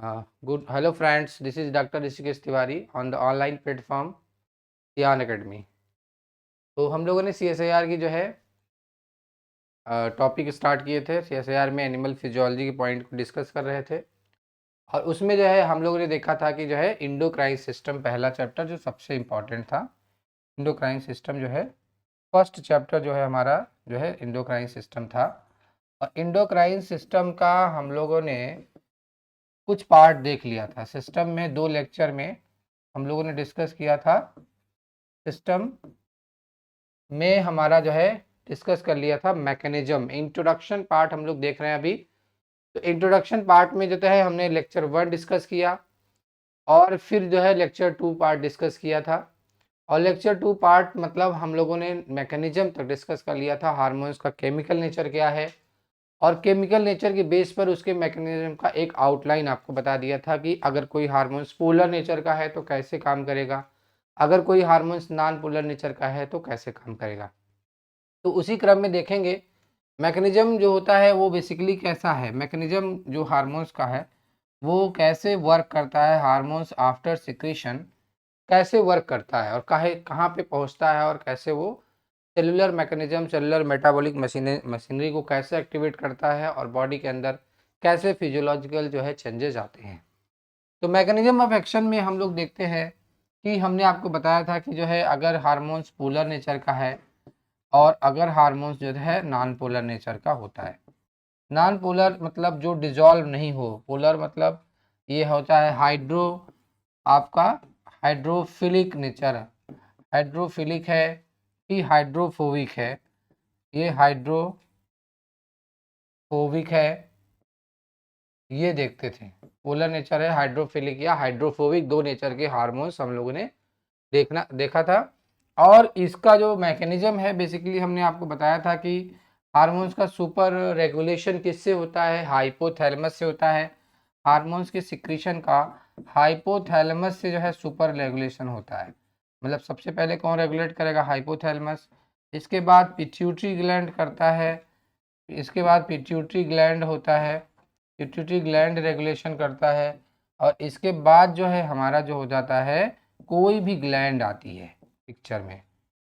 Good. Hello friends, this is Dr. Rishikesh Tiwari on the online platform Sian Academy. तो हम लोगों ने CSIR की जो है टॉपिक स्टार्ट किए थे। CSIR में एनिमल फिजियोलॉजी के पॉइंट को डिस्कस कर रहे थे और उसमें जो है हम लोगों ने देखा था कि जो है इंडोक्राइन सिस्टम पहला चैप्टर जो सबसे इम्पॉर्टेंट था। इंडोक्राइन सिस्टम जो है फर्स्ट चैप्टर जो है हमारा जो है इंडोक्राइन सिस्टम था। और इंडोक्राइन सिस्टम का हम लोगों ने कुछ पार्ट देख लिया था। सिस्टम में 2 लेक्चर में हम लोगों ने डिस्कस किया था। सिस्टम में हमारा जो है डिस्कस कर लिया था मैकेनिज्म। इंट्रोडक्शन पार्ट हम लोग देख रहे हैं अभी। तो इंट्रोडक्शन पार्ट में जो है हमने लेक्चर 1 डिस्कस किया और फिर जो है लेक्चर 2 पार्ट डिस्कस किया था। और लेक्चर 2 पार्ट मतलब हम लोगों ने मैकेनिज्म तक डिस्कस कर लिया था। हार्मोन्स का केमिकल नेचर क्या है और केमिकल नेचर के बेस पर उसके मैकेनिज्म का एक आउटलाइन आपको बता दिया था कि अगर कोई हार्मोन्स पोलर नेचर का है तो कैसे काम करेगा, अगर कोई हार्मोन्स नॉन पोलर नेचर का है तो कैसे काम करेगा। तो उसी क्रम में देखेंगे मैकेनिज्म जो होता है वो बेसिकली कैसा है। मैकेनिज्म जो हार्मोन्स का है वो कैसे वर्क करता है, हार्मोन्स आफ्टर सिक्रीशन कैसे वर्क करता है और कहाँ पे पहुँचता है और कैसे वो cellular mechanism, cellular metabolic machinery को कैसे एक्टिवेट करता है और बॉडी के अंदर कैसे फिजियोलॉजिकल जो है चेंजेस आते हैं। तो मैकेनिज्म ऑफ एक्शन में हम लोग देखते हैं कि हमने आपको बताया था कि जो है अगर हार्मोन्स पोलर नेचर का है और अगर हार्मोन्स जो है नॉन पोलर नेचर का होता है। नॉन पोलर मतलब जो डिजॉल्व नहीं हो, पोलर मतलब ये होता है आपका हाइड्रोफिलिक नेचर, हाइड्रोफिलिक है कि हाइड्रोफोबिक है। ये हाइड्रोफोबिक है, ये देखते थे। पोलर नेचर है, हाइड्रोफिलिक या हाइड्रोफोबिक, 2 नेचर के हार्मोन्स हम लोगों ने देखा था। और इसका जो मैकेनिज्म है बेसिकली हमने आपको बताया था कि हार्मोन्स का सुपर रेगुलेशन किससे होता है, हाइपोथैलेमस से होता है। हार्मोन्स के सिक्रीशन का हाइपोथैलेमस से जो है सुपर रेगुलेशन होता है। मतलब सबसे पहले कौन रेगुलेट करेगा, हाइपोथैलेमस। इसके बाद पिट्यूटरी ग्लैंड करता है, इसके बाद पिट्यूटरी ग्लैंड होता है, पिट्यूटरी ग्लैंड रेगुलेशन करता है। और इसके बाद जो है हमारा जो हो जाता है कोई भी ग्लैंड आती है पिक्चर में,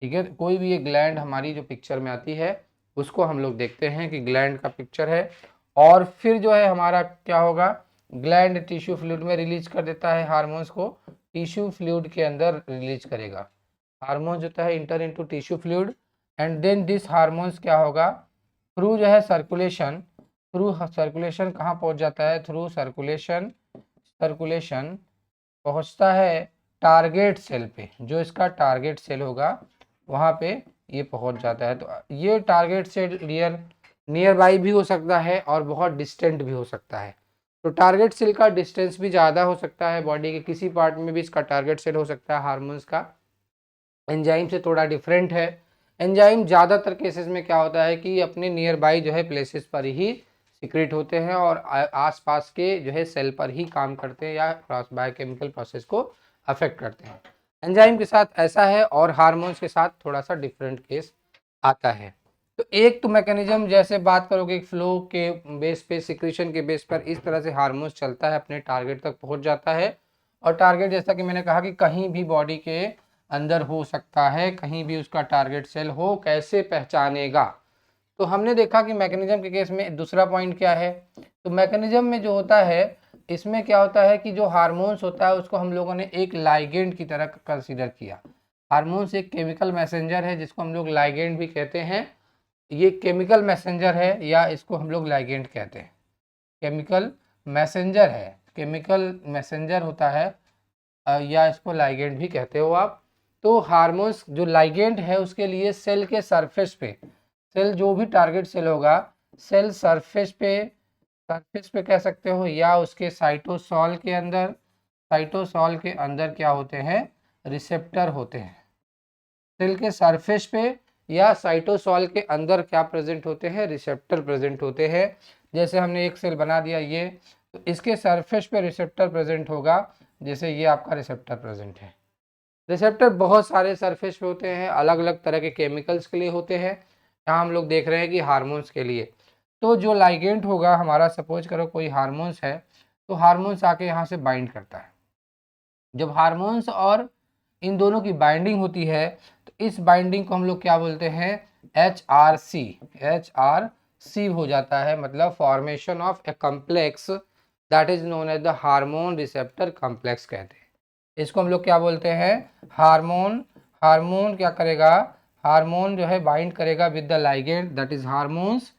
ठीक है। कोई भी एक ग्लैंड हमारी जो पिक्चर में आती है उसको हम लोग देखते हैं कि ग्लैंड का पिक्चर है। और फिर जो है हमारा क्या होगा, ग्लैंड टिश्यू फ्लूइड में रिलीज कर देता है हार्मोन्स को, टिश्यू फ्लूइड के अंदर रिलीज करेगा। हार्मोन होता है enter into tissue fluid and then this hormones क्या होगा थ्रू जो है सर्कुलेशन, थ्रू सर्कुलेशन कहाँ पहुँच जाता है, थ्रू सर्कुलेशन पहुँचता है टारगेट सेल पे। जो इसका टारगेट सेल होगा वहाँ पे ये पहुँच जाता है। तो ये टारगेट सेल नियर बाई भी हो सकता है और बहुत डिस्टेंट भी हो सकता है। तो टारगेट सेल का डिस्टेंस भी ज़्यादा हो सकता है, बॉडी के किसी पार्ट में भी इसका टारगेट सेल हो सकता है। हार्मोन्स का एंजाइम से थोड़ा डिफरेंट है। एंजाइम ज़्यादातर केसेस में क्या होता है कि अपने नियर बाई जो है प्लेसेस पर ही सिक्रेट होते हैं और आसपास के जो है सेल पर ही काम करते हैं या बायोकेमिकल प्रोसेस को अफेक्ट करते हैं। एंजाइम के साथ ऐसा है और हार्मोन्स के साथ थोड़ा सा डिफरेंट केस आता है। तो एक तो मैकेनिज्म जैसे बात करोगे फ्लो के बेस पे, सिक्रीशन के बेस पर इस तरह से हार्मोन्स चलता है, अपने टारगेट तक पहुंच जाता है। और टारगेट जैसा कि मैंने कहा कि कहीं भी बॉडी के अंदर हो सकता है, कहीं भी उसका टारगेट सेल हो, कैसे पहचानेगा। तो हमने देखा कि मैकेनिज्म के केस में दूसरा पॉइंट क्या है, तो मैकेनिज्म में जो होता है इसमें क्या होता है कि जो हार्मोन्स होता है उसको हम लोगों ने एक लाइगेंड की तरह कंसीडर किया। हार्मोन्स एक केमिकल मैसेंजर है जिसको हम लोग लाइगेंड भी कहते हैं। ये केमिकल मैसेंजर है या इसको हम लोग लाइगेंड कहते हैं। केमिकल मैसेंजर है, केमिकल मैसेंजर होता है या इसको लाइगेंड भी कहते हो आप। तो हार्मोन्स जो लाइगेंड है उसके लिए सेल के सरफेस पे, सेल जो भी टारगेट सेल होगा सेल सरफेस पे कह सकते हो या उसके साइटोसॉल के अंदर, साइटोसॉल के अंदर क्या होते हैं, रिसेप्टर होते हैं। सेल के सरफेस पे या साइटोसॉल के अंदर क्या प्रेजेंट होते हैं, रिसेप्टर प्रेजेंट होते हैं। जैसे हमने एक सेल बना दिया ये, तो इसके सरफेस पे रिसेप्टर प्रेजेंट होगा। जैसे ये आपका रिसेप्टर प्रेजेंट है। रिसेप्टर बहुत सारे सरफेस पे होते हैं, अलग अलग तरह के केमिकल्स के लिए होते हैं। यहाँ हम लोग देख रहे हैं कि हार्मोन्स के लिए। तो जो लाइगेंड होगा हमारा, सपोज करो कोई हार्मोन्स है, तो हार्मोन्स आके यहाँ से बाइंड करता है। जब हार्मोन्स और इन दोनों की बाइंडिंग होती है तो इस बाइंडिंग को हम लोग क्या बोलते हैं, HRC। HRC हो जाता है, मतलब formation of a complex that is known as the hormone receptor complex कहते हैं। इसको हम लोग क्या बोलते हैं, हार्मोन। हार्मोन क्या करेगा, हार्मोन जो है बाइंड करेगा with the ligand that is hormones.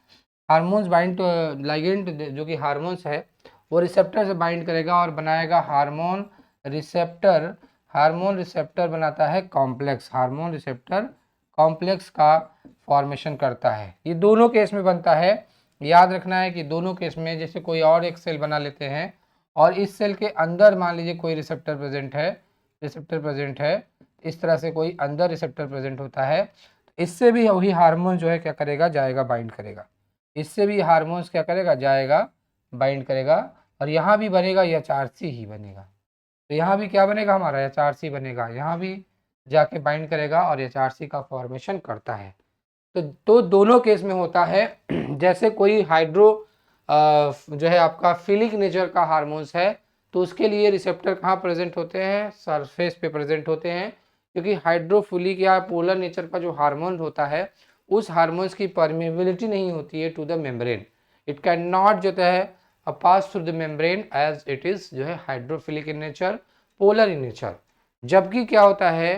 Hormones bind to ligand जो कि हार्मोन्स है वो रिसेप्टर से बाइंड करेगा और बनाएगा हार्मोन रिसेप्टर। हार्मोन रिसेप्टर बनाता है कॉम्प्लेक्स, हार्मोन रिसेप्टर कॉम्प्लेक्स का फॉर्मेशन करता है। ये दोनों केस में बनता है। याद रखना है कि दोनों केस में जैसे कोई और एक सेल बना लेते हैं और इस सेल के अंदर मान लीजिए कोई रिसेप्टर प्रेजेंट है, रिसेप्टर प्रेजेंट है, इस तरह से कोई अंदर रिसेप्टर प्रेजेंट होता है, इससे भी वही हार्मोन जो है क्या करेगा, जाएगा बाइंड करेगा। इससे भी हार्मोन्स क्या करेगा, जाएगा बाइंड करेगा। और यहाँ भी बनेगा HRC ही बनेगा। तो यहाँ भी क्या बनेगा हमारा, HRC बनेगा, यहाँ भी जाके बाइंड करेगा और HRC का फॉर्मेशन करता है। तो दोनों केस में होता है। जैसे कोई हाइड्रो जो है आपका फिलिक नेचर का हार्मोन्स है तो उसके लिए रिसेप्टर कहाँ प्रेजेंट होते हैं, सरफेस पे प्रेजेंट होते हैं, क्योंकि हाइड्रोफिलिक या पोलर नेचर का जो हार्मोन होता है उस हार्मोन्स की परमेबिलिटी नहीं होती है to the membrane. It can not जो है pass through the membrane as it is जो है hydrophilic in nature, polar in nature. जबकि क्या होता है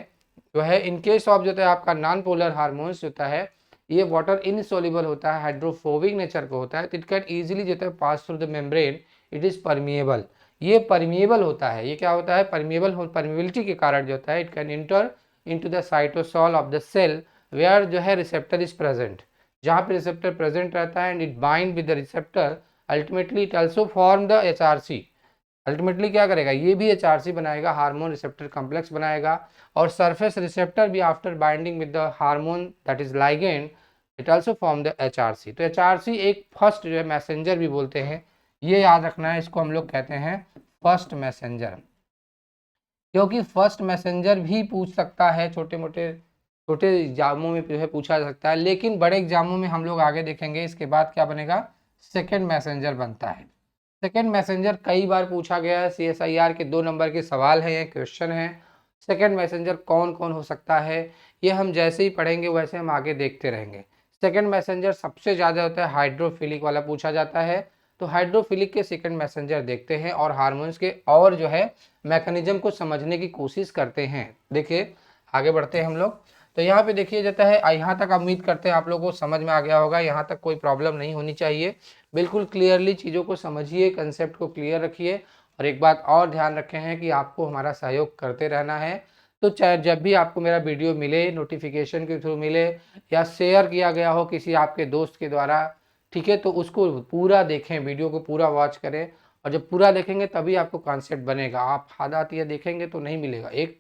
जो है इन केस ऑफ जो है आपका नॉन पोलर हार्मोन्स होता है ये वाटर इनसॉल्युबल होता है, हाइड्रोफोबिक नेचर का होता है, तो इट कैन इजीली जो है pass through the membrane, it is permeable. ये परमिएबल होता है, ये क्या होता है, परमिएबल परमिएबिलिटी के कारण जो होता है it can enter into the cytosol of the cell where जो है रिसेप्टर इज प्रेजेंट। जहाँ पे रिसेप्टर प्रेजेंट रहता है and it bind with the receptor, ultimately it also form the HRC। Ultimately क्या करेगा, ये भी HRC बनाएगा, हार्मोन रिसेप्टर कॉम्प्लेक्स बनाएगा। और सरफेस रिसेप्टर भी after binding with the hormone that is ligand it also form the HRC। तो HRC एक फर्स्ट जो है मैसेंजर भी बोलते हैं, ये याद रखना है, इसको हम लोग कहते हैं फर्स्ट मैसेंजर। क्योंकि फर्स्ट मैसेंजर भी पूछ सकता है, छोटे एग्जामों में जो है पूछा जा सकता है, लेकिन बड़े एग्जामों में हम लोग आगे देखेंगे इसके बाद क्या बनेगा, सेकेंड मैसेंजर बनता है। सेकेंड मैसेंजर कई बार पूछा गया है, CSIR के 2 नंबर के सवाल हैं, ये क्वेश्चन है। सेकेंड मैसेंजर कौन कौन हो सकता है ये हम जैसे ही पढ़ेंगे वैसे हम आगे देखते रहेंगे। सेकेंड मैसेंजर सबसे ज़्यादा होता है हाइड्रोफिलिक वाला पूछा जाता है, तो हाइड्रोफिलिक के सेकेंड मैसेंजर देखते हैं और हार्मोन्स के और जो है मैकेनिज्म को समझने की कोशिश करते हैं। देखिए आगे बढ़ते हैं हम लोग। तो यहाँ पे देखिए जाता है, यहाँ तक उम्मीद करते हैं आप लोगों को समझ में आ गया होगा, यहाँ तक कोई प्रॉब्लम नहीं होनी चाहिए। बिल्कुल क्लियरली चीज़ों को समझिए, कंसेप्ट को क्लियर रखिए। और एक बात और ध्यान रखें हैं कि आपको हमारा सहयोग करते रहना है। तो चाहे जब भी आपको मेरा वीडियो मिले, नोटिफिकेशन के थ्रू मिले या शेयर किया गया हो किसी आपके दोस्त के द्वारा, ठीक है, तो उसको पूरा देखें, वीडियो को पूरा वॉच करें। और जब पूरा देखेंगे तभी आपको कॉन्सेप्ट बनेगा। आप हादातिया देखेंगे तो नहीं मिलेगा। एक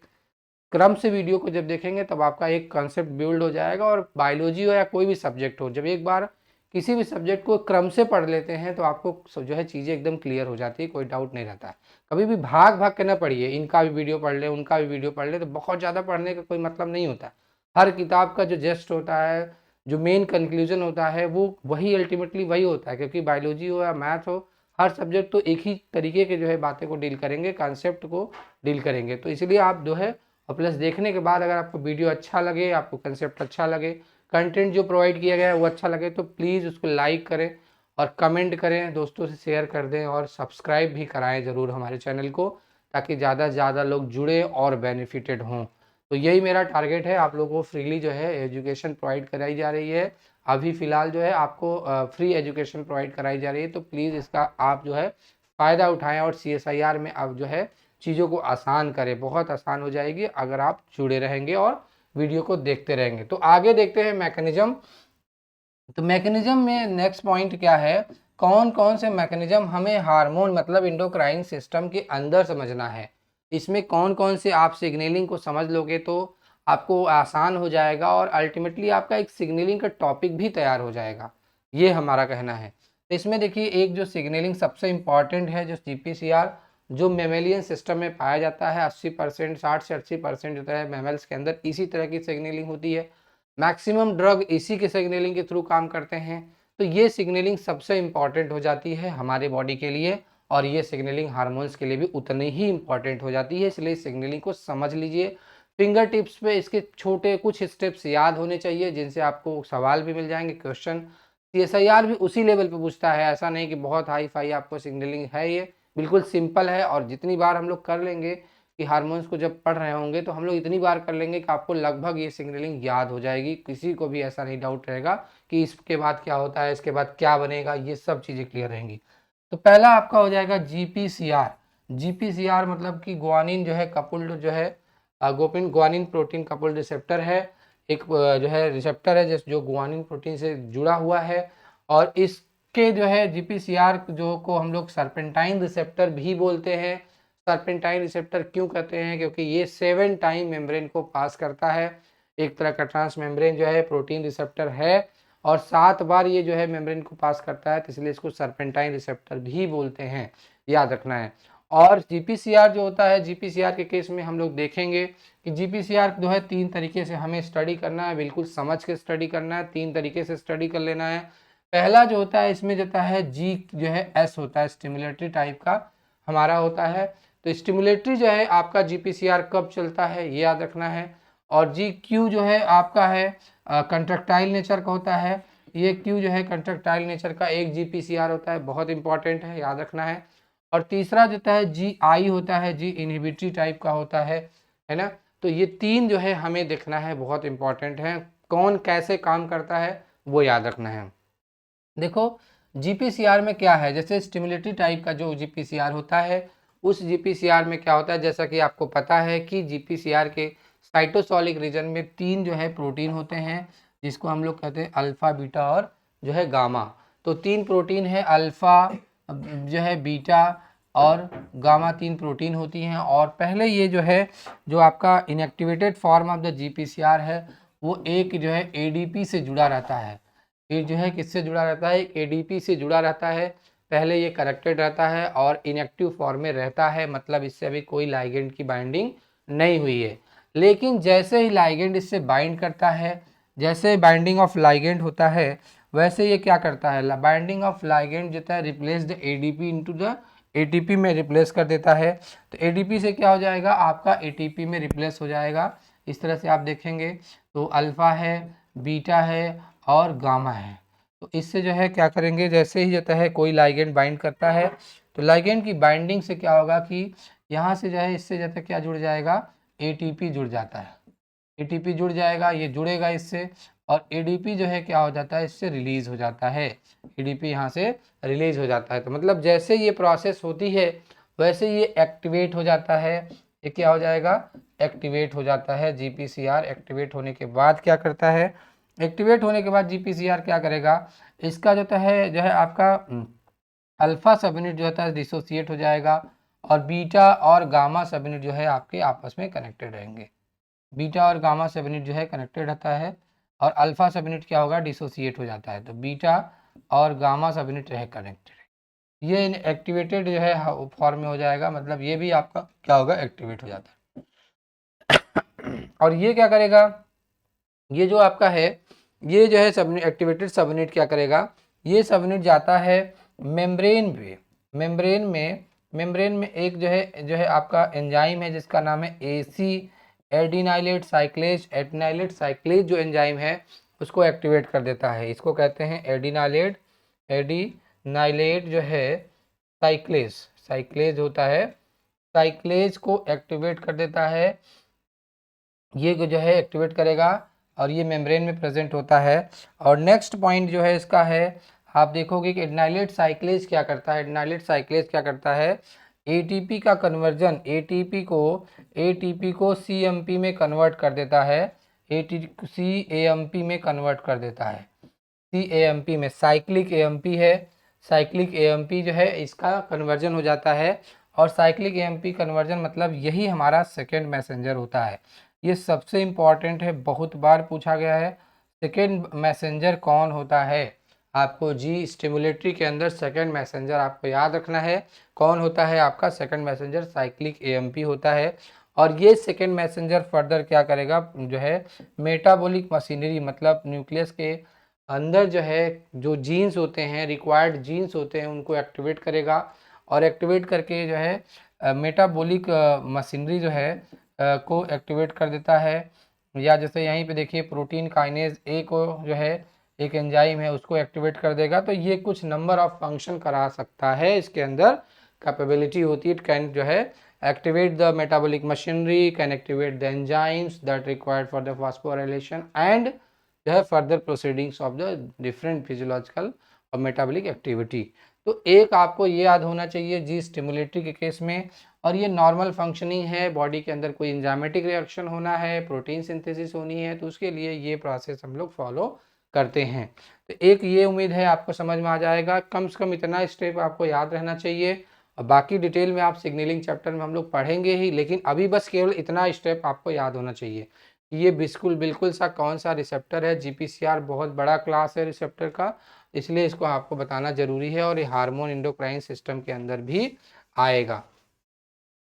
क्रम से वीडियो को जब देखेंगे तब आपका एक कॉन्सेप्ट बिल्ड हो जाएगा। और बायोलॉजी हो या कोई भी सब्जेक्ट हो, जब एक बार किसी भी सब्जेक्ट को क्रम से पढ़ लेते हैं तो आपको जो है चीज़ें एकदम क्लियर हो जाती है, कोई डाउट नहीं रहता है। कभी भी भाग भाग के ना पढ़िए, इनका भी वीडियो पढ़ ले उनका भी वीडियो पढ़ ले, तो बहुत ज़्यादा पढ़ने का कोई मतलब नहीं होता। हर किताब का जो जेस्ट होता है, जो मेन कंक्लूजन होता है, वो वही अल्टीमेटली वही होता है। क्योंकि बायोलॉजी हो या मैथ हो, हर सब्जेक्ट तो एक ही तरीके के जो है बातें को डील करेंगे, कॉन्सेप्ट को डील करेंगे। तो इसलिए आप जो है और प्लस देखने के बाद अगर आपको वीडियो अच्छा लगे, आपको कंसेप्ट अच्छा लगे, कंटेंट जो प्रोवाइड किया गया है वो अच्छा लगे, तो प्लीज़ उसको लाइक करें और कमेंट करें, दोस्तों से शेयर कर दें और सब्सक्राइब भी कराएं ज़रूर हमारे चैनल को, ताकि ज़्यादा से ज़्यादा लोग जुड़े और बेनिफिटेड हों। तो यही मेरा टारगेट है, आप लोगों को फ्रीली जो है एजुकेशन प्रोवाइड कराई जा रही है। अभी फ़िलहाल जो है आपको फ्री एजुकेशन प्रोवाइड कराई जा रही है, तो प्लीज़ इसका आप जो है फ़ायदा उठाएँ और CSIR में आप जो है चीज़ों को आसान करें। बहुत आसान हो जाएगी अगर आप जुड़े रहेंगे और वीडियो को देखते रहेंगे। तो आगे देखते हैं मैकेनिज्म। तो मैकेनिज्म में नेक्स्ट पॉइंट क्या है, कौन कौन से मैकेनिज्म हमें हार्मोन मतलब इंडोक्राइन सिस्टम के अंदर समझना है। इसमें कौन कौन से आप सिग्नलिंग को समझ लोगे तो आपको आसान हो जाएगा और अल्टीमेटली आपका एक सिग्नलिंग का टॉपिक भी तैयार हो जाएगा, ये हमारा कहना है। तो इसमें देखिए एक जो सिग्नलिंग सबसे इम्पॉर्टेंट है, जो GPCR जो मेमेलियन सिस्टम में पाया जाता है, 80% 60 से 80% होता है मैमल्स के अंदर इसी तरह की सिग्नलिंग होती है। मैक्सिमम ड्रग इसी के सिग्नलिंग के थ्रू काम करते हैं। तो ये सिग्नलिंग सबसे इम्पॉर्टेंट हो जाती है हमारे बॉडी के लिए और ये सिग्नलिंग हार्मोन्स के लिए भी उतनी ही इम्पॉर्टेंट हो जाती है, इसलिए सिग्नलिंग को समझ लीजिए। फिंगर टिप्स पे इसके छोटे कुछ स्टेप्स याद होने चाहिए जिनसे आपको सवाल भी मिल जाएंगे, क्वेश्चन CSIR भी उसी लेवल पे पूछता है, ऐसा नहीं कि बहुत हाई फाई आपको सिग्नलिंग है, ये बिल्कुल सिंपल है। और जितनी बार हम लोग कर लेंगे कि हार्मोन्स को जब पढ़ रहे होंगे तो हम लोग इतनी बार कर लेंगे कि आपको लगभग ये सिग्नलिंग याद हो जाएगी, किसी को भी ऐसा नहीं डाउट रहेगा कि इसके बाद क्या होता है, इसके बाद क्या बनेगा, ये सब चीज़ें क्लियर रहेंगी। तो पहला आपका हो जाएगा GPCR। GPCR मतलब कि ग्वानिन जो है कपुल्ड जो है गोपिन ग्वानिन प्रोटीन कपुल्ड रिसेप्टर है, एक जो है रिसेप्टर है जो ग्वानिन प्रोटीन से जुड़ा हुआ है। और इसके जो है GPCR जो को हम लोग सर्पेंटाइन रिसेप्टर भी बोलते हैं। सर्पेंटाइन रिसेप्टर क्यों कहते हैं, क्योंकि ये 7 टाइम मेम्ब्रेन को पास करता है, एक तरह का ट्रांस मेम्ब्रेन जो है प्रोटीन रिसेप्टर है, और 7 बार ये जो है मेम्ब्रेन को पास करता है, तो इसलिए इसको सर्पेंटाइन रिसेप्टर भी बोलते हैं, याद रखना है। और GPCR जो होता है, GPCR के केस में हम लोग देखेंगे कि GPCR जो है 3 तरीके से हमें स्टडी करना है, बिल्कुल समझ के स्टडी करना है, 3 तरीके से स्टडी कर लेना है। पहला जो होता है इसमें जो है G जो है S होता है, स्टिमुलेटरी टाइप का हमारा होता है। तो स्टिमुलेटरी जो है आपका GPCR कब चलता है ये याद रखना है। और GQ जो है आपका है कंट्रक्टाइल नेचर का होता है, ये Q जो है कंट्रक्टाइल नेचर का एक GPCR होता है, बहुत इंपॉर्टेंट है, याद रखना है। और तीसरा जो है GI होता है, G इनहिबिटरी टाइप का होता है ना। तो ये 3 जो है हमें देखना है, बहुत इंपॉर्टेंट है, कौन कैसे काम करता है वो याद रखना है। देखो GPCR में क्या है, जैसे स्टिमुलेटरी टाइप का जो GPCR होता है उस GPCR में क्या होता है, जैसा कि आपको पता है कि GPCR के साइटोसोलिक रीजन में 3 जो है प्रोटीन होते हैं, जिसको हम लोग कहते हैं अल्फा, बीटा और जो है गामा। तो 3 प्रोटीन है, अल्फा जो है, बीटा और गामा, 3 प्रोटीन होती हैं। और पहले ये जो है जो आपका inactivated form of the GPCR है वो एक जो है ADP से जुड़ा रहता है। ये जो है किससे जुड़ा रहता है, एक ADP से जुड़ा रहता है। पहले ये कनेक्टेड रहता है और इनएक्टिव फॉर्म में रहता है, मतलब इससे अभी कोई लाइगेंड की बाइंडिंग नहीं हुई है। लेकिन जैसे ही लाइगेंड इससे बाइंड करता है, जैसे बाइंडिंग ऑफ लाइगेंड होता है, वैसे ये क्या करता है, बाइंडिंग ऑफ लाइगेंड जो है replace the ADP into the ATP में रिप्लेस कर देता है। तो ADP से क्या हो जाएगा, आपका ATP में रिप्लेस हो जाएगा। इस तरह से आप देखेंगे तो अल्फा है, बीटा है और गामा है। तो इससे जो है क्या करेंगे, जैसे ही जाता है कोई लाइगेंड बाइंड करता है तो लाइगेंड की बाइंडिंग से क्या होगा कि यहाँ से जो है इससे जाता क्या जुड़ जाएगा, ATP जुड़ जाता है, ATP जुड़ जाएगा, ये जुड़ेगा इससे, और ADP जो है क्या हो जाता है, इससे रिलीज हो जाता है, ADP यहाँ से रिलीज हो जाता है। तो मतलब जैसे ये प्रोसेस होती है वैसे ये एक्टिवेट हो जाता है, ये क्या हो जाएगा, एक्टिवेट हो जाता है। GPCR एक्टिवेट होने के बाद क्या करता है, एक्टिवेट होने के बाद GPCR क्या करेगा, इसका जो है आपका अल्फा सब यूनिट जो होता है डिसोसिएट हो जाएगा, और बीटा और गामा सब यूनिट जो है आपके आपस में कनेक्टेड रहेंगे। बीटा और गामा सब यूनिट जो है कनेक्टेड रहता है, और अल्फा सब यूनिट क्या होगा, डिसोसिएट हो जाता है। तो बीटा और गामा सब यूनिट रहे कनेक्टेड, ये एक्टिवेटेड जो है फॉर्म में हो जाएगा, मतलब ये भी आपका क्या होगा, एक्टिवेट हो जाता है। और ये क्या करेगा, ये जो आपका है, ये जो है सब एक्टिवेटेड सब यूनिट क्या करेगा, ये सब यूनिट जाता है मेम्ब्रेन पे। मेम्ब्रेन में एक जो है आपका एंजाइम है जिसका नाम है एडिनाइलेट साइक्लेज जो एंजाइम है उसको एक्टिवेट कर देता है, इसको कहते हैं एडिनाइलेट जो है साइक्लेज होता है, साइक्लेज को एक्टिवेट कर देता है, ये जो है एक्टिवेट करेगा और ये मेम्ब्रेन में प्रेजेंट होता है। और नेक्स्ट पॉइंट जो है इसका है, आप देखोगे कि एडिनाइलेट साइक्लेज क्या करता है, एडिनाइलेट साइक्लेज क्या करता है, ATP का कन्वर्जन, ATP को CMP में कन्वर्ट कर देता है, CAMP में कन्वर्ट कर देता है, CAMP में साइक्लिक AMP है, साइक्लिक AMP जो है इसका कन्वर्जन हो जाता है। और साइक्लिक AMP कन्वर्जन मतलब यही हमारा सेकेंड मैसेंजर होता है, ये सबसे इम्पॉर्टेंट है, बहुत बार पूछा गया है। सेकेंड मैसेंजर कौन होता है, आपको G स्टिमुलेटरी के अंदर सेकेंड मैसेंजर आपको याद रखना है, कौन होता है आपका सेकेंड मैसेंजर, साइक्लिक AMP होता है। और ये सेकेंड मैसेंजर फर्दर क्या करेगा, जो है मेटाबॉलिक मशीनरी, मतलब न्यूक्लियस के अंदर जो है जो जीन्स होते हैं, रिक्वायर्ड जीन्स होते हैं, उनको एक्टिवेट करेगा। और एक्टिवेट करके जो है मेटाबॉलिक मशीनरी जो है को एक्टिवेट कर देता है। या जैसे यहीं पे देखिए प्रोटीन काइनेज ए को जो है एक एंजाइम है उसको एक्टिवेट कर देगा। तो ये कुछ नंबर ऑफ फंक्शन करा सकता है, इसके अंदर कैपेबिलिटी होती है। इट कैन जो है activate the metabolic machinery, can activate the enzymes that required for the phosphorylation and the further proceedings of the different physiological और metabolic activity। तो एक आपको ये याद होना चाहिए जी स्टिमुलेटरी के केस में, और ये नॉर्मल फंक्शनिंग है, बॉडी के अंदर कोई एंजाइमेटिक रिएक्शन होना है, प्रोटीन सिंथेसिस होनी है, तो उसके लिए ये प्रोसेस हम लोग फॉलो करते हैं। तो एक ये उम्मीद है आपको समझ में आ जाएगा, कम से कम इतना स्टेप आपको याद रहना चाहिए। और बाकी डिटेल में आप सिग्नलिंग चैप्टर में हम लोग पढ़ेंगे ही, लेकिन अभी बस केवल इतना स्टेप आपको याद होना चाहिए। ये बिल्कुल सा कौन सा रिसेप्टर है। जीपीसीआर बहुत बड़ा क्लास है रिसेप्टर का, इसलिए इसको आपको बताना जरूरी है, और ये हार्मोन एंडोक्राइन सिस्टम के अंदर भी आएगा।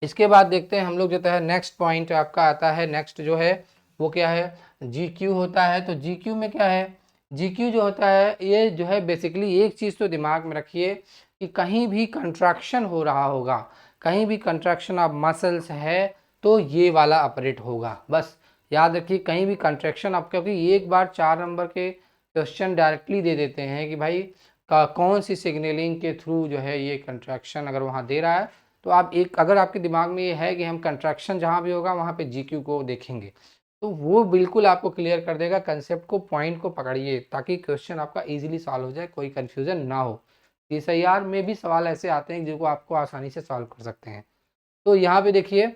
इसके बाद देखते हैं हम लोग जो है नेक्स्ट पॉइंट आपका आता है। नेक्स्ट जो है वो क्या है, जीक्यू होता है। तो जीक्यू में क्या है, जीक्यू जो होता है ये जो है बेसिकली एक चीज़ तो दिमाग में रखिए कि कहीं भी कंट्रैक्शन हो रहा होगा, कहीं भी कंट्रैक्शन ऑफ मसल्स है तो ये वाला ऑपरेट होगा। बस याद रखिए कहीं भी कंट्रैक्शन आप, क्योंकि एक बार 4 नंबर के क्वेश्चन डायरेक्टली दे देते हैं कि भाई कौन सी सिग्नलिंग के थ्रू जो है ये कंट्रैक्शन अगर वहाँ दे रहा है, तो आप एक अगर आपके दिमाग में ये है कि हम कंट्रैक्शन जहाँ भी होगा वहाँ पे जीक्यू को देखेंगे, तो वो बिल्कुल आपको क्लियर कर देगा। कंसेप्ट को, पॉइंट को पकड़िए ताकि क्वेश्चन आपका इजीली सॉल्व हो जाए, कोई कन्फ्यूजन ना हो। एसआईआर में भी सवाल ऐसे आते हैं जिनको आपको आसानी से सॉल्व कर सकते हैं। तो यहाँ पे देखिए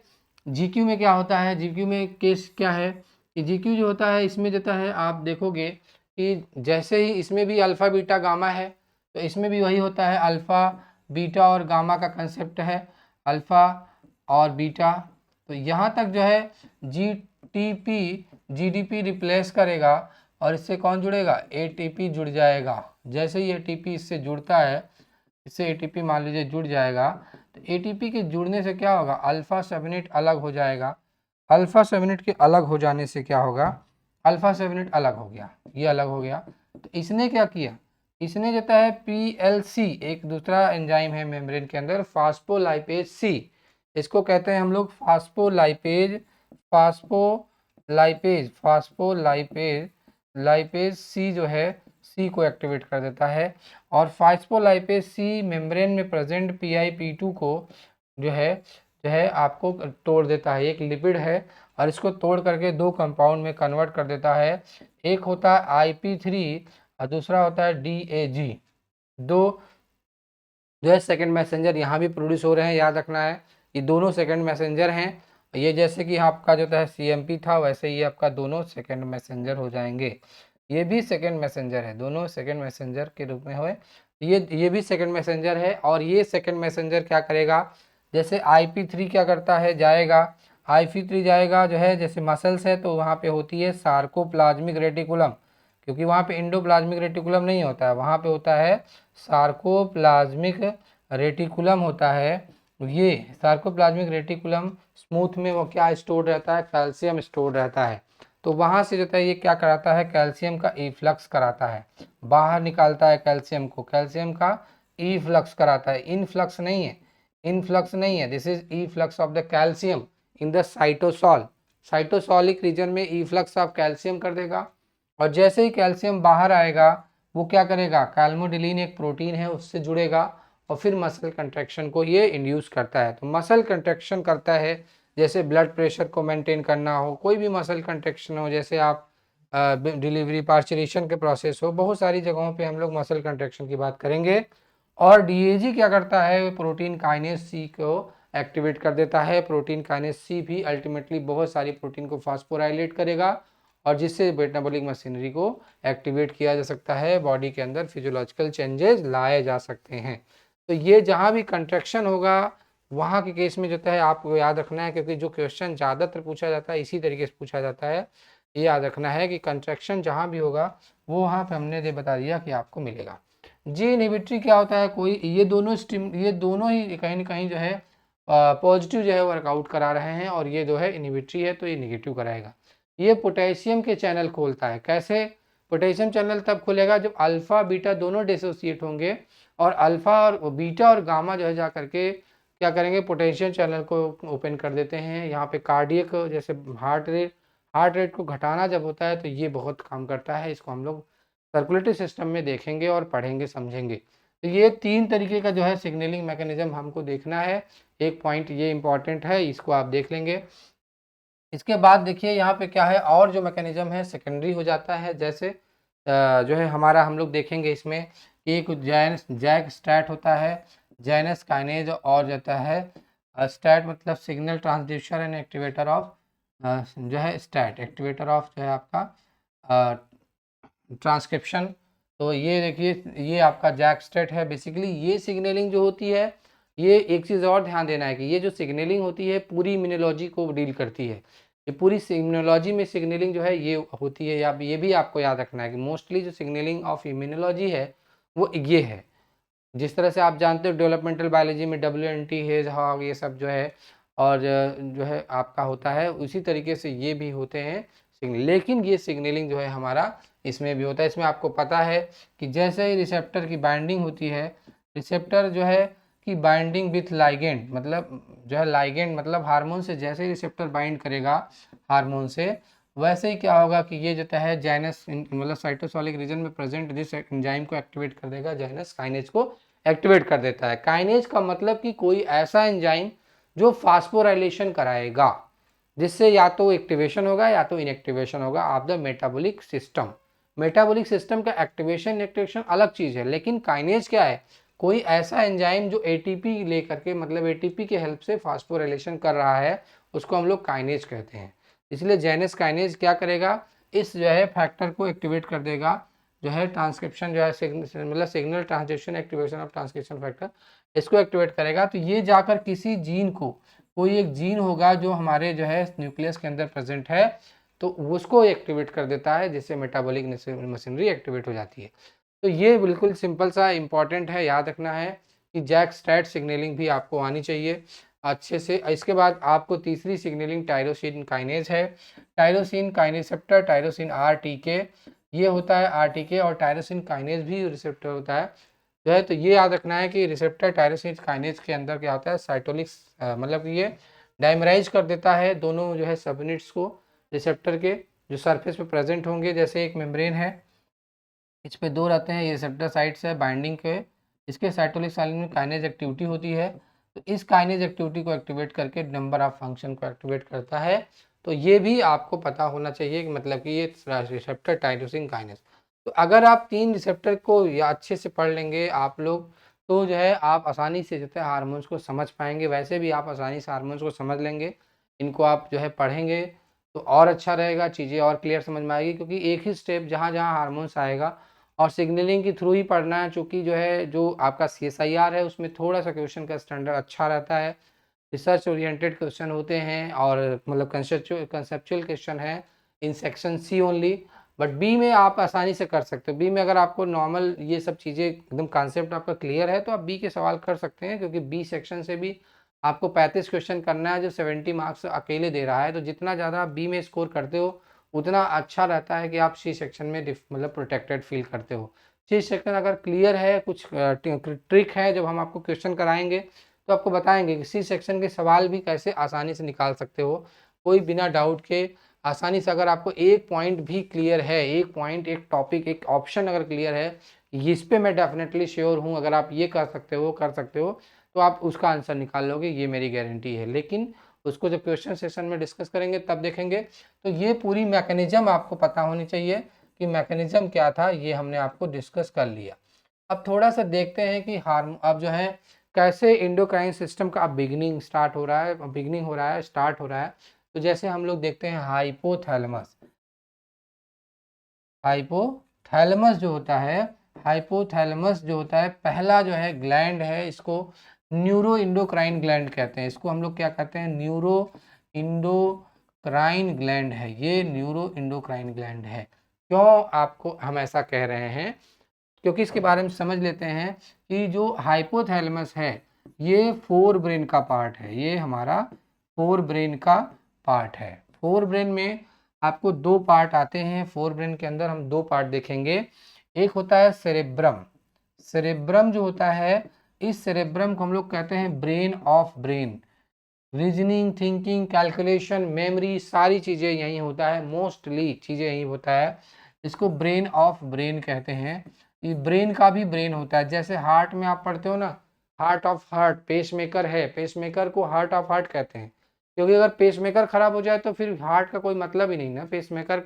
जीक्यू में क्या होता है, जीक्यू में केस क्या है कि जीक्यू जो होता है इसमें देता है, आप देखोगे कि जैसे ही इसमें भी अल्फ़ा बीटा गामा है, तो इसमें भी वही होता है, अल्फ़ा बीटा और गामा का कंसेप्ट है, अल्फ़ा और बीटा। तो यहाँ तक जो है जीटीपी जीडीपी रिप्लेस करेगा, और इससे कौन जुड़ेगा, एटीपी जुड़ जाएगा। जैसे ही एटीपी इससे जुड़ता है, इससे एटीपी मान लीजिए जुड़ जाएगा, तो एटीपी के जुड़ने से क्या होगा, अल्फ़ा सबयूनिट अलग हो जाएगा। अल्फ़ा सबयूनिट के अलग हो जाने से क्या होगा, अल्फ़ा सबयूनिट अलग हो गया, ये अलग हो गया। तो इसने क्या किया, इसने देता है पीएलसी, एक दूसरा एंजाइम है मेम्ब्रेन के अंदर, फास्फोलाइपेज सी, इसको कहते हैं हम लोग फास्फोलाइपेज, फास्फोलाइपेज फास्फोलाइपेज लाइपेज सी जो है सी को एक्टिवेट कर देता है। और फास्फोलाइपेज सी मेम्ब्रेन में प्रेजेंट PIP2 को जो है आपको तोड़ देता है। एक लिपिड है और इसको तोड़ करके 2 कंपाउंड में कन्वर्ट कर देता है। एक होता है IP3 और दूसरा होता है DAG। दो जो है सेकेंड मैसेंजर यहाँ भी प्रोड्यूस हो रहे हैं, याद रखना है ये दोनों सेकेंड मैसेंजर हैं। ये जैसे कि आपका जो है CMP था, वैसे ही आपका दोनों सेकेंड मैसेंजर हो जाएंगे। ये भी सेकेंड मैसेंजर है, दोनों सेकेंड मैसेंजर के रूप में हुए। ये भी सेकेंड मैसेंजर है, और ये सेकेंड मैसेंजर क्या करेगा, जैसे IP3 क्या करता है, जाएगा IP3 जाएगा जो है, जैसे मसल्स है तो वहाँ पे होती है सार्कोप्लाज्मिक रेटिकुलम, क्योंकि वहाँ पे इंडोप्लाज्मिक रेटिकुलम नहीं होता है, वहाँ पे होता है सार्कोप्लाज्मिक रेटिकुलम होता है। ये सार्कोप्लाज्मिक रेटिकुलम स्मूथ में वो क्या स्टोर रहता है, कैल्शियम स्टोर रहता है। तो वहाँ से जो है ये क्या कराता है, कैल्शियम का इफ्लक्स कराता है, बाहर निकालता है कैल्शियम को, कैल्शियम का इफ्लक्स कराता है, इनफ्लक्स नहीं है, इनफ्लक्स नहीं है, this is efflux of the calcium in the cytosol. Cytosolic region में इफ्लक्स ऑफ कैल्शियम कर देगा। और जैसे ही कैल्शियम बाहर आएगा वो क्या करेगा, कैल्मोडिलिन एक प्रोटीन है उससे जुड़ेगा, और फिर मसल कंट्रैक्शन को ये इंड्यूस करता है। तो मसल कंट्रैक्शन करता है, जैसे ब्लड प्रेशर को मेंटेन करना हो, कोई भी मसल कंट्रैक्शन हो, जैसे आप डिलीवरी पार्चुरेशन के प्रोसेस हो, बहुत सारी जगहों पे हम लोग मसल कंट्रैक्शन की बात करेंगे। और DAG क्या करता है, प्रोटीन काइनेज सी को एक्टिवेट कर देता है। प्रोटीन काइनेज सी भी अल्टीमेटली बहुत सारी प्रोटीन को फास्फोराइलेट करेगा, और जिससे मेटाबॉलिक मशीनरी को एक्टिवेट किया जा सकता है, बॉडी के अंदर फिजियोलॉजिकल चेंजेस लाए जा सकते हैं। तो ये जहाँ भी कंट्रैक्शन होगा वहाँ के केस में जो है आपको याद रखना है, क्योंकि जो क्वेश्चन ज़्यादातर पूछा जाता है इसी तरीके से पूछा जाता है। ये याद रखना है कि कंट्रैक्शन जहाँ भी होगा वो वहाँ पे हमने बता दिया कि आपको मिलेगा। जी इनहिबिटरी क्या होता है, कोई ये दोनों ही कहीं ना कहीं जो है पॉजिटिव जो है वर्कआउट करा रहे हैं, और ये जो है इनहिबिटरी है तो ये निगेटिव कराएगा। ये पोटेशियम के चैनल खोलता है। कैसे, पोटेशियम चैनल तब खुलेगा जब अल्फा बीटा दोनों डिसोसिएट होंगे, और अल्फा और बीटा और गामा जो है जा करके क्या करेंगे, पोटेंशियल चैनल को ओपन कर देते हैं। यहाँ पे कार्डियक जैसे हार्ट रेट को घटाना जब होता है तो ये बहुत काम करता है। इसको हम लोग सर्कुलेटरी सिस्टम में देखेंगे और पढ़ेंगे समझेंगे। तो ये 3 तरीके का जो है सिग्नलिंग मैकेनिज्म हमको देखना है। एक पॉइंट ये इंपॉर्टेंट है, इसको आप देख लेंगे। इसके बाद देखिए यहाँ पे क्या है, और जो मैकेनिज्म है सेकेंडरी हो जाता है। जैसे जो है हमारा हम लोग देखेंगे इसमें एक जैक स्टैट होता है, जैनस काइनेज, और जाता है स्टैट मतलब signal transducer and activator of जो है स्टैट एक्टिवेटर ऑफ जो है आपका ट्रांसक्रिप्शन। तो ये देखिए ये आपका जैक स्टेट है। बेसिकली ये सिग्नलिंग जो होती है, ये एक चीज़ और ध्यान देना है कि ये जो सिग्नलिंग होती है पूरी इम्यूनोलॉजी को डील करती है। ये पूरी इम्यूनोलॉजी में सिग्नलिंग जो है ये होती है, या ये भी आपको याद रखना है कि मोस्टली जो सिग्नलिंग ऑफ इम्यूनोलॉजी है वो ये है। जिस तरह से आप जानते हो डेवलपमेंटल बायोलॉजी में WNT, हेज हॉग, ये सब जो है, और जो है आपका होता है, उसी तरीके से ये भी होते हैं लेकिन ये सिग्नलिंग जो है हमारा इसमें भी होता है। इसमें आपको पता है कि जैसे ही रिसेप्टर की बाइंडिंग होती है, रिसेप्टर जो है कि बाइंडिंग विथ लाइगेंड, मतलब जो है लाइगेंड मतलब हार्मोन से जैसे ही रिसेप्टर बाइंड करेगा हार्मोन से, वैसे ही क्या होगा कि ये जो है जैनस मतलब साइटोसोलिक रीजन में प्रेजेंट जिस एंजाइम को एक्टिवेट कर देगा, जैनस काइनेज को एक्टिवेट कर देता है। काइनेज का मतलब कि कोई ऐसा एंजाइम जो फास्फोराइलेशन कराएगा, जिससे या तो एक्टिवेशन होगा या तो इनएक्टिवेशन होगा of the metabolic system. Metabolic system का एक्टिवेशन इनएक्टिवेशन अलग चीज़ है, लेकिन काइनेज क्या है, कोई ऐसा एंजाइम जो एटीपी लेकर के मतलब एटीपी के हेल्प से फास्फोराइलेशन कर रहा है, उसको हम लोग काइनेज कहते हैं। इसलिए जैनस काइनेज क्या करेगा, इस जो है फैक्टर को एक्टिवेट कर देगा, जो है ट्रांसक्रिप्शन जो है मतलब signal transducer activation of transcription factor, इसको एक्टिवेट करेगा। तो ये जाकर किसी जीन को, कोई एक जीन होगा जो हमारे जो है न्यूक्लियस के अंदर प्रेजेंट है, तो उसको एक्टिवेट कर देता है, जिससे मेटाबॉलिक मशीनरी एक्टिवेट हो जाती है। तो ये बिल्कुल सिंपल सा इंपॉर्टेंट है, याद रखना है कि जैक स्टैट सिग्नलिंग भी आपको आनी चाहिए अच्छे से। इसके बाद आपको तीसरी सिग्नलिंग टायरोसिन काइनेज है। टायरोसिन काइनेसेप्टर, टायरोसिन RTK ये होता है RTK, और टायरोसिन काइनेज भी रिसेप्टर होता है जो है। तो ये याद रखना है कि रिसेप्टर टायरोसिन काइनेज के अंदर क्या होता है, साइटोलिक्स मतलब कि ये डाइमराइज कर देता है दोनों जो है सबयूनिट्स को रिसेप्टर के, जो सरफेस पे प्रेजेंट होंगे। जैसे एक मेम्ब्रेन है, इस पे 2 रहते हैं, ये रिसेप्टर साइट्स है बाइंडिंग के, इसके साइटोलिक साइलेंट में काइनेज एक्टिविटी होती है। तो इस काइनेज एक्टिविटी को एक्टिवेट करके नंबर ऑफ फंक्शन को एक्टिवेट करता है। तो ये भी आपको पता होना चाहिए कि मतलब कि ये रिसेप्टर टायरोसिन काइनेज। तो अगर आप 3 रिसेप्टर को या अच्छे से पढ़ लेंगे आप लोग, तो जो है आप आसानी से जो है हार्मोन्स को समझ पाएंगे। वैसे भी आप आसानी से हार्मोन्स को समझ लेंगे, इनको आप जो है पढ़ेंगे तो और अच्छा रहेगा, चीज़ें और क्लियर समझ में आएगी। क्योंकि एक ही स्टेप जहाँ जहाँ हार्मोन्स आएगा और सिग्नलिंग के थ्रू ही पढ़ना है, चूँकि जो है जो आपका CSIR है उसमें थोड़ा सा क्वेश्चन का स्टैंडर्ड अच्छा रहता है, रिसर्च ओरिएंटेड क्वेश्चन होते हैं, और मतलब कंसेप्चुअल क्वेश्चन है in section C only. But B में आप आसानी से कर सकते हो। बी में अगर आपको नॉर्मल ये सब चीज़ें एकदम कॉन्सेप्ट आपका क्लियर है तो आप बी के सवाल कर सकते हैं, क्योंकि बी सेक्शन से भी आपको 35 क्वेश्चन करना है, जो 70 मार्क्स अकेले दे रहा है। तो जितना ज़्यादा आप बी में स्कोर करते हो उतना अच्छा रहता है कि आप सी सेक्शन में मतलब प्रोटेक्टेड फील करते हो। सी सेक्शन अगर क्लियर है, कुछ ट्रिक है जब हम आपको क्वेश्चन कराएंगे तो आपको बताएंगे कि सी सेक्शन के सवाल भी कैसे आसानी से निकाल सकते हो, कोई बिना डाउट के आसानी से। अगर आपको एक पॉइंट भी क्लियर है, एक पॉइंट, एक टॉपिक, एक ऑप्शन अगर क्लियर है, इस पे मैं डेफिनेटली श्योर हूँ अगर आप ये कर सकते हो तो आप उसका आंसर निकाल लोगे, ये मेरी गारंटी है। लेकिन उसको जब क्वेश्चन सेशन में डिस्कस करेंगे तब देखेंगे। तो ये पूरी मैकेनिज्म आपको पता होनी चाहिए कि मैकेनिज्म क्या था, ये हमने आपको डिस्कस कर लिया। अब थोड़ा सा देखते हैं कि अब जो है कैसे एंडोक्राइन सिस्टम का अब बिगनिंग स्टार्ट हो रहा है, स्टार्ट हो रहा है। तो जैसे हम लोग देखते हैं हाइपोथैलेमस, हाइपोथैलेमस जो होता है, हाइपोथैलेमस जो होता है पहला जो है ग्लैंड है, इसको न्यूरो इंडोक्राइन ग्लैंड कहते हैं। इसको हम लोग क्या कहते हैं, न्यूरो इंडोक्राइन ग्लैंड है, ये न्यूरो इंडोक्राइन ग्लैंड है। क्यों आपको हम ऐसा कह रहे हैं, क्योंकि इसके बारे में समझ लेते हैं कि जो हाइपोथैलेमस है ये फोर ब्रेन का पार्ट है, ये हमारा फोर ब्रेन का पार्ट है। फोर ब्रेन में आपको 2 पार्ट आते हैं, फोर ब्रेन के अंदर हम 2 पार्ट देखेंगे। एक होता है सेरेब्रम, सेरेब्रम जो होता है, इस सेरेब्रम को हम लोग कहते हैं brain of brain. Reasoning, thinking, calculation, memory, सारी चीज़ें यहीं होता है, मोस्टली चीज़ें यहीं होता है। इसको ब्रेन ऑफ ब्रेन कहते हैं। ये ब्रेन का भी ब्रेन होता है, जैसे हार्ट में आप पढ़ते हो ना, हार्ट ऑफ हार्ट, पेसमेकर है, पेसमेकर को हार्ट ऑफ हार्ट कहते हैं, क्योंकि अगर पेसमेकर खराब हो जाए तो फिर हार्ट का कोई मतलब ही नहीं ना। पेसमेकर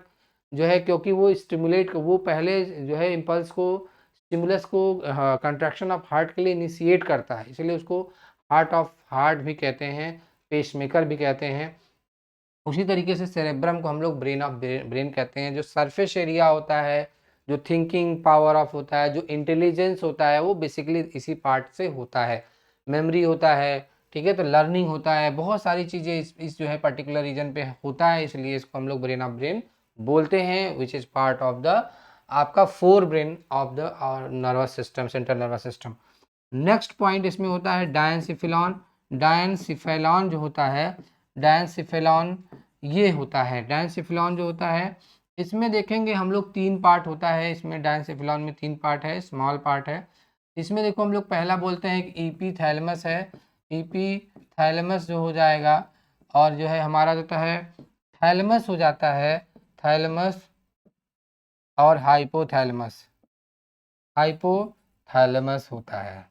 जो है, क्योंकि वो स्टिमुलेट, वो पहले जो है इम्पल्स को, स्टिमुलस को, कंट्रैक्शन ऑफ हार्ट के लिए इनिशिएट करता है, इसलिए उसको हार्ट ऑफ हार्ट भी कहते हैं, पेसमेकर भी कहते हैं। उसी तरीके से सेरेब्रम को हम लोग ब्रेन ऑफ ब्रेन कहते हैं। जो सरफेस एरिया होता है, जो थिंकिंग पावर ऑफ होता है, जो इंटेलिजेंस होता है, वो बेसिकली इसी पार्ट से होता है। मेमोरी होता है, ठीक है, तो लर्निंग होता है, बहुत सारी चीज़ें इस जो है पर्टिकुलर रीजन पे होता है, इसलिए इसको हम लोग ब्रेन ऑफ ब्रेन बोलते हैं, which is part of the आपका forebrain of the nervous system, central nervous system. Next point इसमें होता है डायनसिफिलॉन। डायनसिफेलॉन जो होता है, डायनसिफेलॉन ये होता है, डायनसिफिलॉन जो होता है, इसमें देखेंगे हम लोग 3 पार्ट होता है। इसमें डायनसिफिलॉन में 3 पार्ट है, स्मॉल पार्ट है। इसमें देखो हम लोग पहला बोलते हैं कि ईपीथैलेमस है। ईपीथैलेमस जो हो जाएगा, और जो है हमारा होता है थैलेमस हो जाता है, थैलेमस और हाइपोथैलेमस, हाइपोथैलेमस होता है।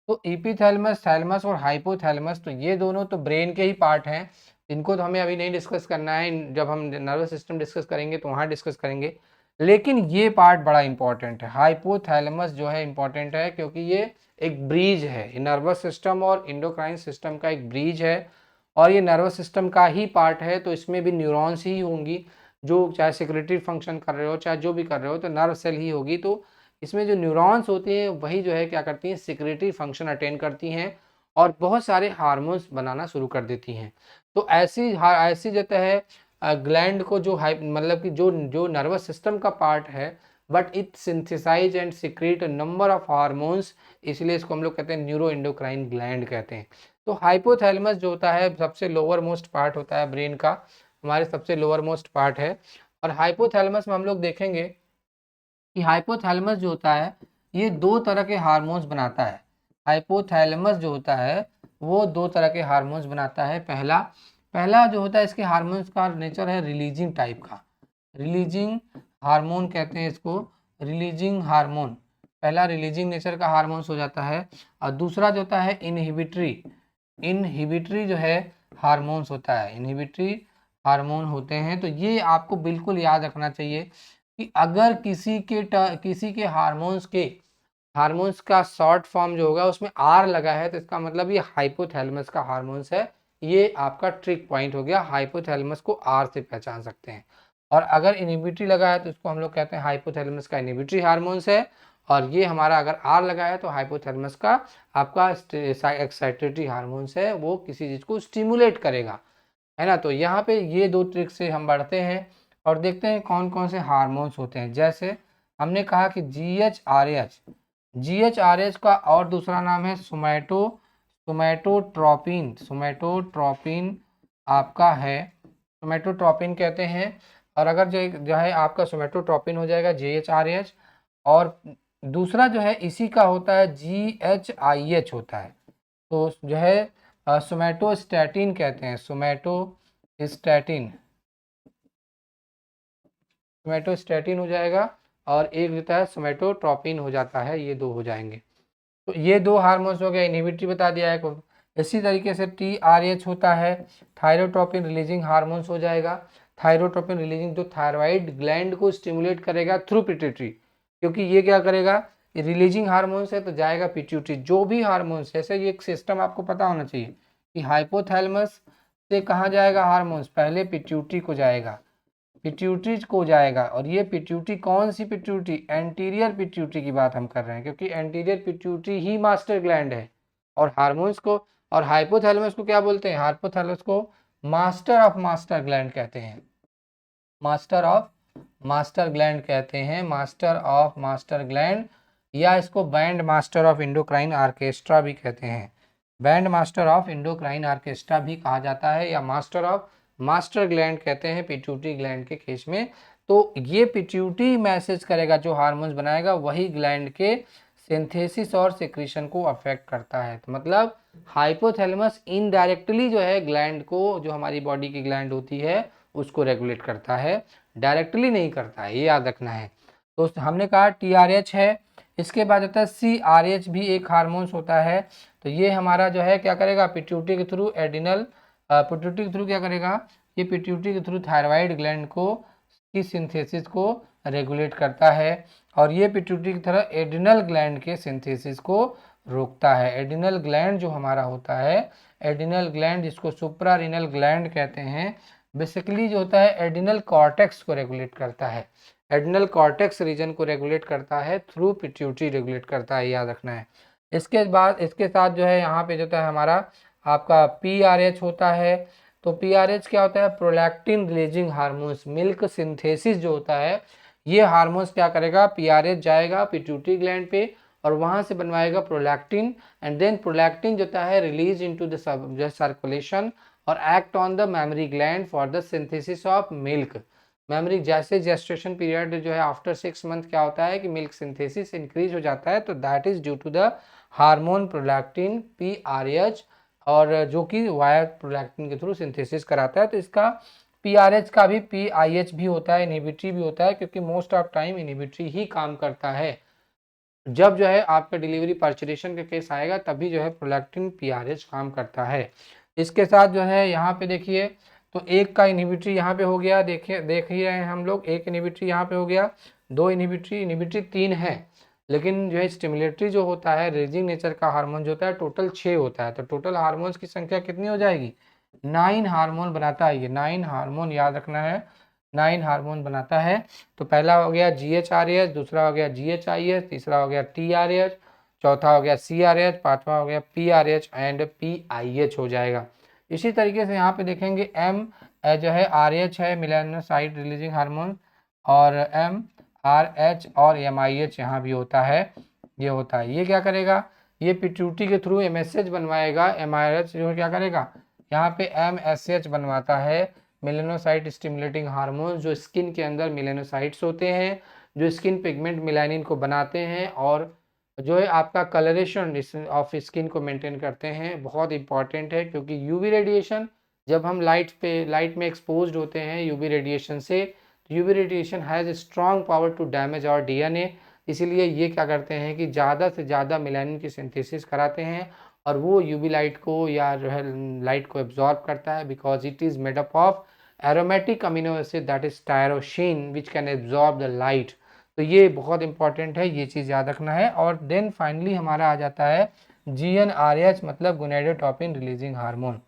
तो एपिथैलेमस, थैलेमस और हाइपोथैलेमस, तो ये दोनों तो ब्रेन के ही पार्ट हैं, इनको तो हमें अभी नहीं डिस्कस करना है, जब हम नर्वस सिस्टम डिस्कस करेंगे तो वहाँ डिस्कस करेंगे। लेकिन ये पार्ट बड़ा इंपॉर्टेंट है, हाइपोथैलेमस जो है इंपॉर्टेंट है, क्योंकि ये एक ब्रिज है, ये नर्वस सिस्टम और इंडोक्राइन सिस्टम का एक ब्रिज है, और ये नर्वस सिस्टम का ही पार्ट है, तो इसमें भी न्यूरॉन्स ही होंगी, जो चाहे सिक्रेटरी फंक्शन कर रहे हो, चाहे जो भी कर रहे हो, तो नर्व सेल ही होगी। तो इसमें जो न्यूरॉन्स होती हैं वही जो है क्या करती हैं, सिक्रेटरी फंक्शन अटेंड करती हैं, और बहुत सारे हार्मोन्स बनाना शुरू कर देती हैं। तो ऐसी जाता है ग्लैंड को, जो मतलब कि जो जो नर्वस सिस्टम का पार्ट है, but it synthesise and secrete number of hormones, इसलिए इसको हम लोग कहते हैं न्यूरो इंडोक्राइन ग्लैंड कहते हैं। तो हाइपोथैलेमस जो होता है सबसे लोअर मोस्ट पार्ट होता है ब्रेन का, हमारे सबसे लोअर मोस्ट पार्ट है। और हाइपोथैलेमस में हम लोग देखेंगे कि हाइपोथैलेमस जो होता है, ये 2 तरह के हार्मोन्स बनाता है। हाइपोथैलेमस जो होता है वो 2 तरह के हार्मोन्स बनाता है। पहला जो होता है, इसके हार्मोन्स का नेचर है रिलीजिंग टाइप का, रिलीजिंग हार्मोन कहते हैं इसको, रिलीजिंग हार्मोन, पहला रिलीजिंग नेचर का हार्मोन्स हो जाता है। और दूसरा जो होता है इनहिबिटरी, इनहिबिटरी जो है हार्मोन्स होता है, इनहिबिटरी हार्मोन होते हैं। तो ये आपको बिल्कुल याद रखना चाहिए कि अगर किसी के हार्मोन्स का शॉर्ट फॉर्म जो होगा उसमें आर लगा है, तो इसका मतलब ये हाइपोथैलेमस का हार्मोन्स है। ये आपका ट्रिक पॉइंट हो गया, हाइपोथैलेमस को आर से पहचान सकते हैं। और अगर इनहिबिटरी लगा है तो इसको हम लोग कहते हैं हाइपोथैलेमस का इनहिबिटरी हार्मोन्स है। और ये हमारा अगर आर लगा है तो हाइपोथैलेमस का आपका एक्साइटेटरी हार्मोन्स है, वो किसी चीज़ को स्टिमुलेट करेगा, है ना। तो यहाँ पे ये 2 ट्रिक से हम बढ़ते हैं और देखते हैं कौन कौन से हार्मोन्स होते हैं। जैसे हमने कहा कि जीएचआरएच, जीएचआरएच का और दूसरा नाम है सोमैटोट्रोपिन, सोमैटोट्रोपिन आपका है, सोमैटोट्रोपिन कहते हैं। और अगर जो है आपका सोमैटोट्रोपिन हो जाएगा जीएचआरएच, और दूसरा जो है इसी का होता है जीएचआईएच होता है, तो जो है सोमैटोस्टैटिन कहते हैं, सोमैटोस्टैटिन, सोमैटोस्टैटिन हो जाएगा, और एक देता है सोमैटोट्रोपिन हो जाता है, ये 2 हो जाएंगे। तो ये 2 हार्मोन्स हो गए, इनहिबिटरी बता दिया है को। इसी तरीके से टीआरएच होता है, थायरोट्रोपिन रिलीजिंग हार्मोन्स हो जाएगा। थायरोट्रोपिन रिलीजिंग जो थायराइड ग्लैंड को स्टिमुलेट करेगा थ्रू पिट्यूटरी, क्योंकि ये क्या करेगा, रिलीजिंग हार्मोन्स है तो जाएगा पिट्यूटरी। जो भी हार्मोन्स, जैसे ये एक सिस्टम आपको पता होना चाहिए कि हाइपोथैलेमस से कहाँ जाएगा हार्मोन्स, पहले पिट्यूटरी को जाएगा, पिट्यूटरी को जाएगा। और ये पिट्यूटरी कौन सी पिट्यूटरी, एंटीरियर पिट्यूटरी की बात हम कर रहे हैं, क्योंकि एंटीरियर पिट्यूटरी ही मास्टर ग्लैंड है। और हार्मोन्स को, और हाइपोथैलेमस को क्या बोलते हैं, हाइपोथैलेमस को मास्टर ऑफ मास्टर ग्लैंड कहते हैं, मास्टर ऑफ मास्टर ग्लैंड कहते हैं, मास्टर ऑफ मास्टर ग्लैंड, या इसको band master of endocrine orchestra भी कहते हैं, band master of endocrine orchestra भी कहा जाता है, या मास्टर ऑफ मास्टर ग्लैंड कहते हैं पिट्यूटरी ग्लैंड के केस में। तो ये पिट्यूटरी मैसेज करेगा, जो हार्मोन्स बनाएगा वही ग्लैंड के सिंथेसिस और सिक्रीशन को अफेक्ट करता है। तो मतलब हाइपोथैलेमस इनडायरेक्टली जो है ग्लैंड को, जो हमारी बॉडी की ग्लैंड होती है उसको रेगुलेट करता है, डायरेक्टली नहीं करता है, ये याद रखना है। तो हमने कहा TRH है, इसके बाद होता है CRH भी एक हार्मोन्स होता है। तो ये हमारा जो है क्या करेगा, पिट्यूटरी के थ्रू एडिनल, पिट्यूटरी के थ्रू क्या करेगा, ये पिट्यूटरी के थ्रू थायराइड ग्लैंड को की सिंथेसिस को रेगुलेट करता है, और ये पिट्यूटरी की तरह एडिनल ग्लैंड के सिंथेसिस को रोकता है। एडिनल ग्लैंड जो हमारा होता है, एडिनल ग्लैंड जिसको सुप्रारीनल ग्लैंड कहते हैं, बेसिकली जो होता है एडिनल कॉर्टेक्स को रेगुलेट करता है, एडिनल कॉर्टेक्स रीजन को रेगुलेट करता है, थ्रू पिट्यूटरी रेगुलेट करता है, याद रखना है। इसके बाद इसके साथ जो है यहाँ पे जो होता है हमारा आपका PRH होता है। तो PRH क्या होता है, prolactin releasing hormones, milk synthesis जो होता है, ये हार्मोन्स क्या करेगा, PRH जाएगा पिट्यूटरी ग्लैंड पे और वहाँ से बनवाएगा प्रोलैक्टिन, एंड देन प्रोलैक्टिन जो होता है रिलीज इनटू द सर्कुलेशन और act on the memory gland for the synthesis of milk. Memory जैसे जेस्टेशन पीरियड जो है आफ्टर 6 मंथ क्या होता है कि मिल्क सिंथेसिस इंक्रीज हो जाता है, तो that is due to the hormone prolactin PRH, और जो कि वाया प्रोलैक्टिन के थ्रू सिंथेसिस कराता है। तो इसका PRH का भी PIH भी होता है, इनहिबिटरी भी होता है, क्योंकि मोस्ट ऑफ टाइम इनहिबिटरी ही काम करता है। जब जो है आपका डिलीवरी पर्चुरेशन का केस आएगा तभी जो है प्रोलैक्टिन PRH काम करता है। इसके साथ जो है यहाँ पे देखिए, तो एक का इनहिबिटरी यहाँ पे हो गया, देखिए देख ही रहे हैं हम लोग, एक इनहिबिटरी यहाँ पे हो गया, दो इनहिबिटरी 3 है, लेकिन जो है स्टिमुलेटरी जो होता है रिलीजिंग नेचर का हार्मोन जो होता है टोटल 6 होता है। तो टोटल हार्मोन्स की संख्या कितनी हो जाएगी, 9 हार्मोन बनाता है ये, 9 हार्मोन याद रखना है, 9 हार्मोन बनाता है। तो पहला हो गया GHRH, दूसरा हो गया GHIH, तीसरा हो गया TRH, चौथा हो गया CRH, पांचवा हो गया PRH एंड PIH हो जाएगा। इसी तरीके से यहाँ पे देखेंगे M जो है RH है, मेलानोसाइट रिलीजिंग हार्मोन, और MRH और MIH यहाँ भी होता है, ये होता है। ये क्या करेगा, ये पिट्यूटरी के थ्रू MSH बनवाएगा, MRH जो क्या करेगा, यहाँ पे MSH बनवाता है, मेलानोसाइट स्टिमुलेटिंग हार्मोन, जो स्किन के अंदर मेलानोसाइट्स होते हैं, जो स्किन पिगमेंट मेलानिन को बनाते हैं और जो है आपका कलरेशन ऑफ स्किन को मेंटेन करते हैं। बहुत इंपॉर्टेंट है, क्योंकि यूवी रेडिएशन, जब हम लाइट में एक्सपोज्ड होते हैं यूवी रेडिएशन से, तो UV radiation has strong power to damage और DNA, इसीलिए ये क्या करते हैं कि ज़्यादा से ज़्यादा मेलानिन की सिंथेसिस कराते हैं, और वो यूवी लाइट को या जो है लाइट को एब्जॉर्ब करता है, because it is made up of aromatic amino acid that is tyrosine which can absorb the light. तो ये बहुत इंपॉर्टेंट है, ये चीज़ याद रखना है। और देन फाइनली हमारा आ जाता है GnRH, मतलब gonadotropin releasing hormone.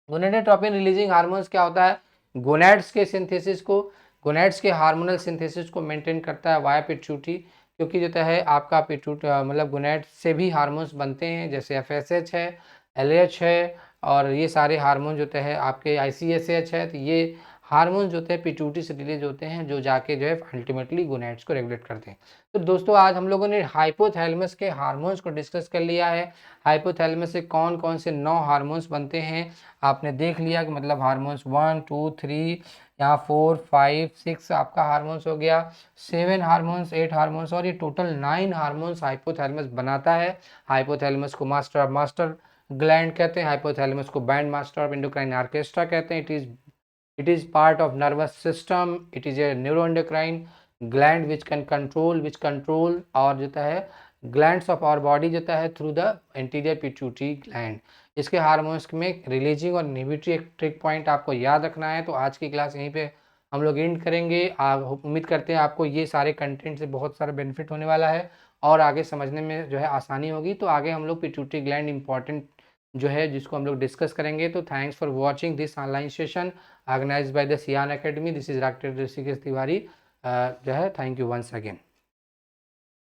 Gonadotropin releasing hormones क्या होता है, गोनेड्स के सिंथेसिस को, गोनेड्स के हार्मोनल सिंथेसिस को मेंटेन करता है वाया पिट्यूटरी, क्योंकि जो है आपका मतलब गोनेड से भी हार्मोन्स बनते हैं, जैसे FSH है, LH है, और ये सारे हार्मोन जो है आपके ICSH है। तो ये हार्मोन जो है पिट्यूटरी से रिलीज होते हैं, जो जाके जो है अल्टीमेटली गोनेड्स को रेगुलेट करते हैं। तो दोस्तों आज हम लोगों ने हाइपोथैलेमस के हार्मोन्स को डिस्कस कर लिया है। हाइपोथैलेमस से कौन कौन से 9 हार्मोन्स बनते हैं आपने देख लिया, कि मतलब हार्मोन्स 1 2 3, यहाँ 4 5 6 आपका हार्मोन्स हो गया, 7 हार्मोन्स 8 हार्मोन्स, और ये टोटल 9 हार्मोन्स हाइपोथैलेमस बनाता है। हाइपोथैलेमस को मास्टर ग्लैंड कहते हैं, हाइपोथैलेमस को band master of endocrine orchestra कहते हैं। It is part of nervous system. It is a neuroendocrine gland which control और जो है glands of our body जो है through the anterior pituitary gland। इसके हार्मोन्स में रिलीजिंग और इनहिबिटरी एक ट्रिक पॉइंट आपको याद रखना है। तो आज की क्लास यहीं पे हम लोग एंड करेंगे। उम्मीद करते हैं आपको ये सारे कंटेंट से बहुत सारा बेनिफिट होने वाला है और आगे समझने में जो है आसानी होगी। तो आगे हम लोग पिट्यूटरी ग्लैंड इंपॉर्टेंट जो है जिसको हम लोग डिस्कस करेंगे। तो thanks for watching this online session organised by the सियान academy. This is doctor Rishikesh Tiwari जो है। Thank you once again.